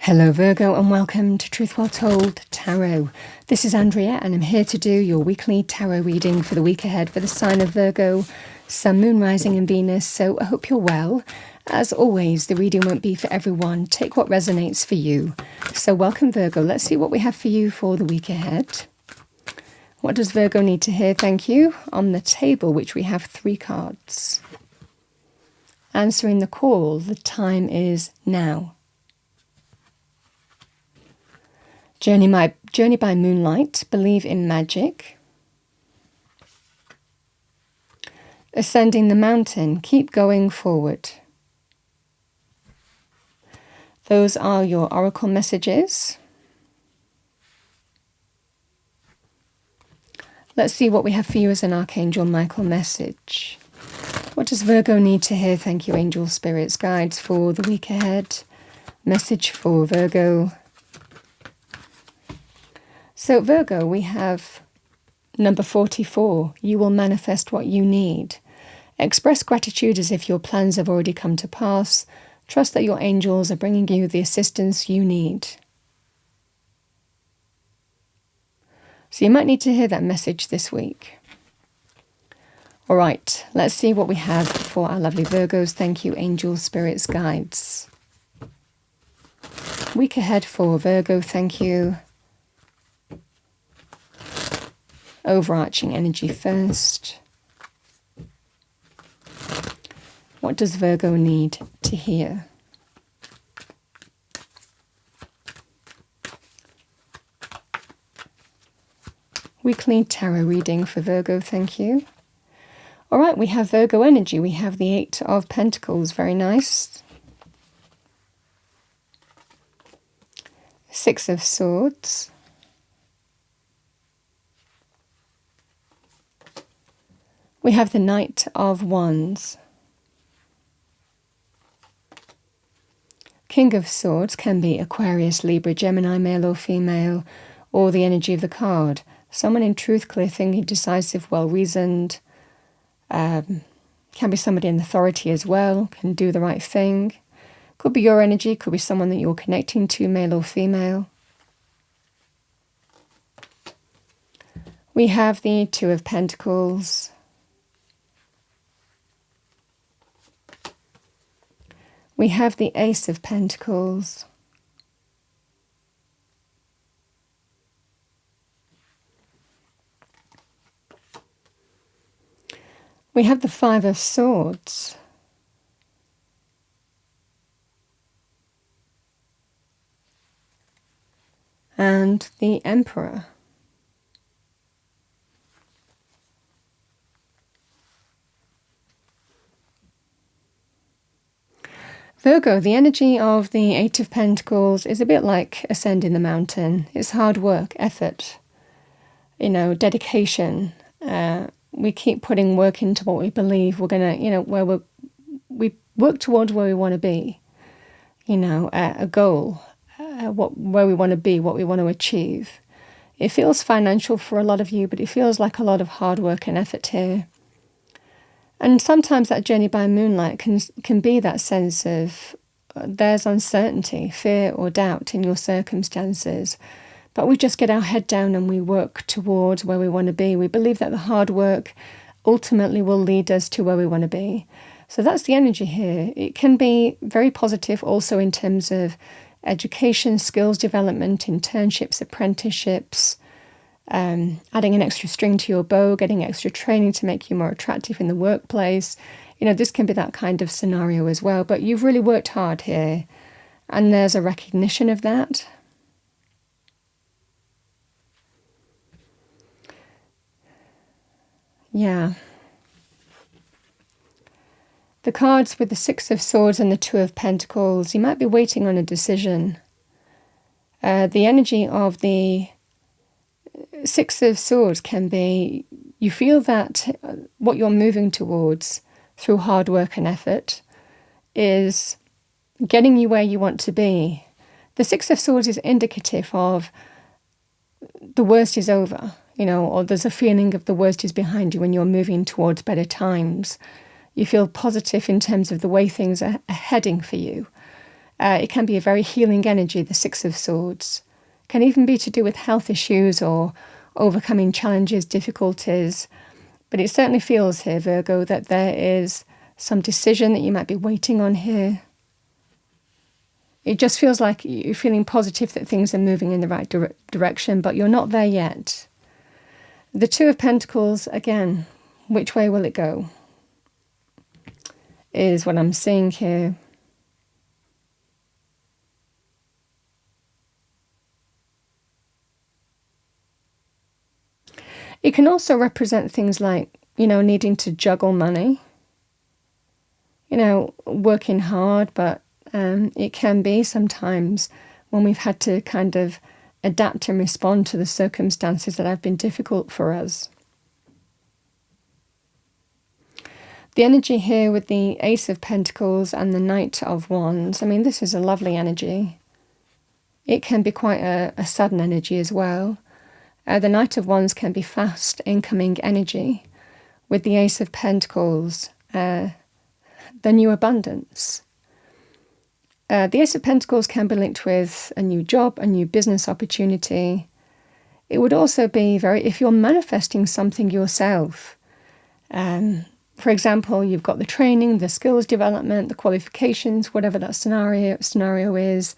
Hello Virgo and welcome to Truth Well Told Tarot. This is Andrea and I'm here to do your weekly tarot reading for the week ahead for the sign of Virgo, Sun, Moon, Rising and Venus. So I hope you're well. As always, the reading won't be for everyone. Take what resonates for you. So welcome Virgo. Let's see what we have for you for the week ahead. What does Virgo need to hear? Thank you. On the table, which we have 3 cards. Answering the call. The time is now. Journey by moonlight, believe in magic. Ascending the mountain, keep going forward. Those are your oracle messages. Let's see what we have for you as an Archangel Michael message. What does Virgo need to hear? Thank you, angel spirits, guides for the week ahead. Message for Virgo. So Virgo, we have number 44. You will manifest what you need. Express gratitude as if your plans have already come to pass. Trust that your angels are bringing you the assistance you need. So you might need to hear that message this week. All right, let's see what we have for our lovely Virgos. Thank you, angel spirits, guides. Week ahead for Virgo, thank you. Overarching energy first. What does Virgo need to hear? Weekly tarot reading for Virgo, thank you. All right, we have Virgo energy. We have the 8 of Pentacles, very nice. 6 of Swords. We have the Knight of Wands. King of Swords can be Aquarius, Libra, Gemini, male or female, or the energy of the card. Someone in truth, clear thinking, decisive, well-reasoned. Can be somebody in authority as well, can do the right thing. Could be your energy, could be someone that you're connecting to, male or female. We have the 2 of Pentacles. We have the Ace of Pentacles. We have the 5 of Swords. And the Emperor. Virgo, the energy of the 8 of Pentacles is a bit like ascending the mountain. It's hard work, effort, dedication. We keep putting work into what we believe we're going to, we work towards where we want to be, a goal, where we want to be, what we want to achieve. It feels financial for a lot of you, but it feels like a lot of hard work and effort here. And sometimes that journey by moonlight can be that sense of there's uncertainty, fear or doubt in your circumstances. But we just get our head down and we work towards where we want to be. We believe that the hard work ultimately will lead us to where we want to be. So that's the energy here. It can be very positive also in terms of education, skills development, internships, apprenticeships, adding an extra string to your bow, getting extra training to make you more attractive in the workplace. This can be that kind of scenario as well, but you've really worked hard here and there's a recognition of that. Yeah. The cards with the 6 of Swords and the 2 of Pentacles, you might be waiting on a decision. The energy of the 6 of Swords can be, you feel that what you're moving towards through hard work and effort is getting you where you want to be. The 6 of Swords is indicative of the worst is over, or there's a feeling of the worst is behind you when you're moving towards better times. You feel positive in terms of the way things are heading for you. It can be a very healing energy, the Six of Swords. It can even be to do with health issues or overcoming challenges, difficulties. But it certainly feels here, Virgo, that there is some decision that you might be waiting on here. It just feels like you're feeling positive that things are moving in the right direction, but you're not there yet. The Two of Pentacles, again, which way will it go? Is what I'm seeing here. It can also represent things like, needing to juggle money, working hard, but it can be sometimes when we've had to kind of adapt and respond to the circumstances that have been difficult for us. The energy here with the Ace of Pentacles and the Knight of Wands, this is a lovely energy. It can be quite a sudden energy as well. The Knight of Wands can be fast incoming energy. With the Ace of Pentacles, the new abundance. The Ace of Pentacles can be linked with a new job, a new business opportunity. It would also be if you're manifesting something yourself. For example, you've got the training, the skills development, the qualifications, whatever that scenario is.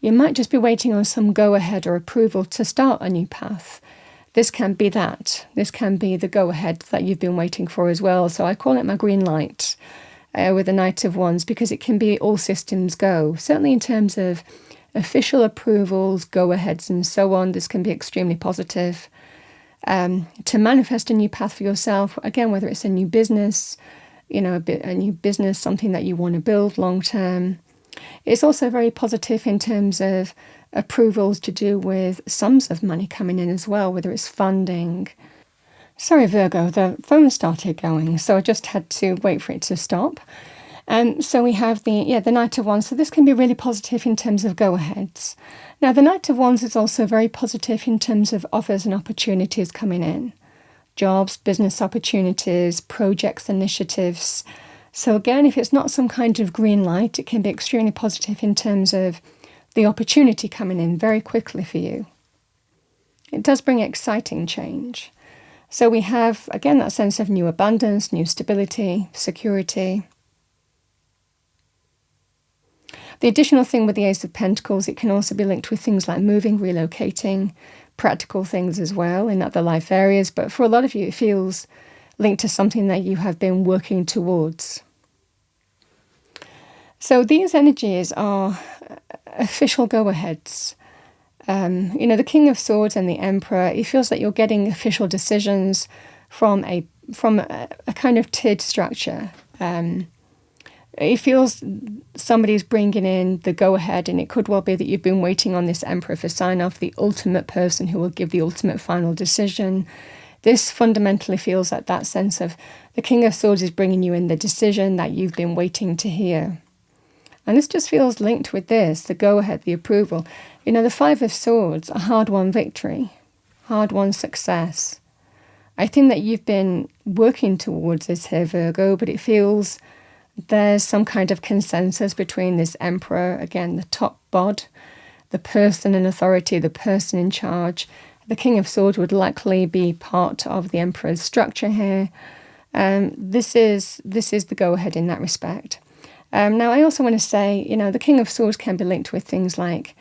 You might just be waiting on some go-ahead or approval to start a new path. This can be that. This can be the go-ahead that you've been waiting for as well. So I call it my green light with the Knight of Wands, because it can be all systems go. Certainly in terms of official approvals, go-aheads and so on, this can be extremely positive. To manifest a new path for yourself, again, whether it's a new business, a new business, something that you want to build long-term. It's also very positive in terms of approvals to do with sums of money coming in as well, whether it's funding. Sorry, Virgo, the phone started going, so I just had to wait for it to stop. So we have the Knight of Wands. So this can be really positive in terms of go-aheads. Now, the Knight of Wands is also very positive in terms of offers and opportunities coming in. Jobs, business opportunities, projects, initiatives. So again, if it's not some kind of green light, it can be extremely positive in terms of the opportunity coming in very quickly for you. It does bring exciting change. So we have, again, that sense of new abundance, new stability, security. The additional thing with the Ace of Pentacles, it can also be linked with things like moving, relocating, practical things as well in other life areas. But for a lot of you, it feels linked to something that you have been working towards. So these energies are official go-aheads. The King of Swords and the Emperor, it feels like you're getting official decisions from a kind of tiered structure. It feels somebody's bringing in the go-ahead, and it could well be that you've been waiting on this Emperor for sign-off, the ultimate person who will give the ultimate final decision. This fundamentally feels like that sense of the King of Swords is bringing you in the decision that you've been waiting to hear. And this just feels linked with this, the go-ahead, the approval. The Five of Swords, a hard-won victory, hard-won success. I think that you've been working towards this here, Virgo, but it feels there's some kind of consensus between this Emperor, again, the top bod, the person in authority, the person in charge. The King of Swords would likely be part of the Emperor's structure here. This is the go-ahead in that respect. Now, I also want to say, the King of Swords can be linked with things like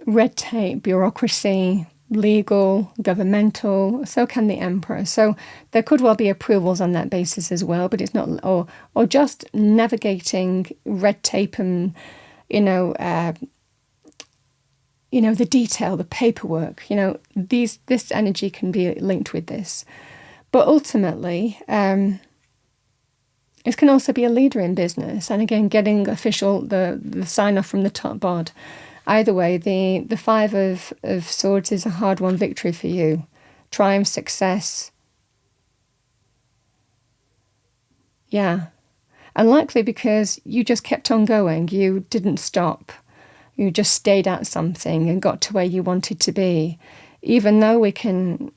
red tape, bureaucracy, legal, governmental. So can the Emperor. So there could well be approvals on that basis as well, but it's not, or just navigating red tape and, the detail, the paperwork. This energy can be linked with this. But ultimately, it can also be a leader in business, and again, getting official, the sign-off from the top bod. Either way, the Five of Swords is a hard-won victory for you. Triumph, success. Yeah. And likely because you just kept on going. You didn't stop. You just stayed at something and got to where you wanted to be. Even though we can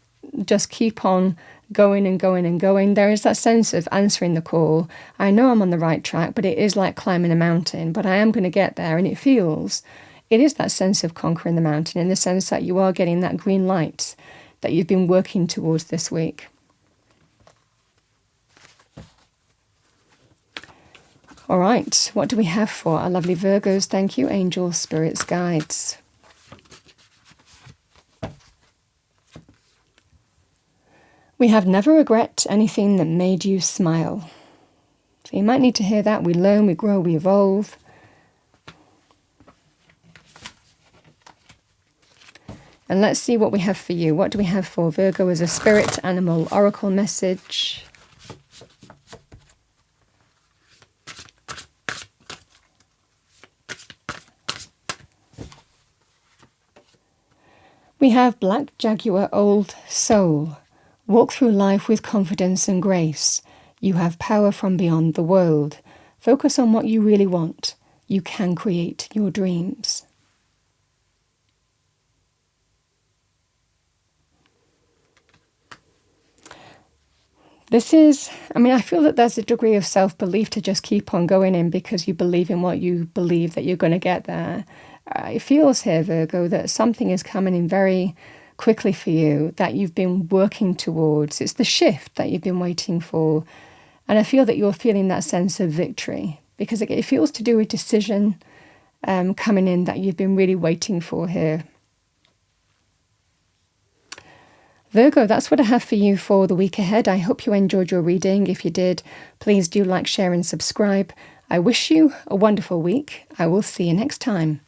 just keep on going and going and going. There is that sense of answering the call. I know I'm on the right track, but it is like climbing a mountain, but I am going to get there. And it is that sense of conquering the mountain, in the sense that you are getting that green light that you've been working towards this week. All right, what do we have for our lovely Virgos? Thank you, angels, spirits, guides. We have never regret anything that made you smile. So you might need to hear that. We learn, we grow, we evolve. And let's see what we have for you. What do we have for Virgo as a spirit animal oracle message? We have Black Jaguar, Old Soul. Walk through life with confidence and grace. You have power from beyond the world. Focus on what you really want. You can create your dreams. I feel that there's a degree of self-belief to just keep on going in, because you believe in what you believe that you're going to get there. It feels here, Virgo, that something is coming in very quickly for you that you've been working towards. It's the shift that you've been waiting for. And I feel that you're feeling that sense of victory, because it feels to do with decision coming in that you've been really waiting for here. Virgo, that's what I have for you for the week ahead. I hope you enjoyed your reading. If you did, please do like, share and subscribe. I wish you a wonderful week. I will see you next time.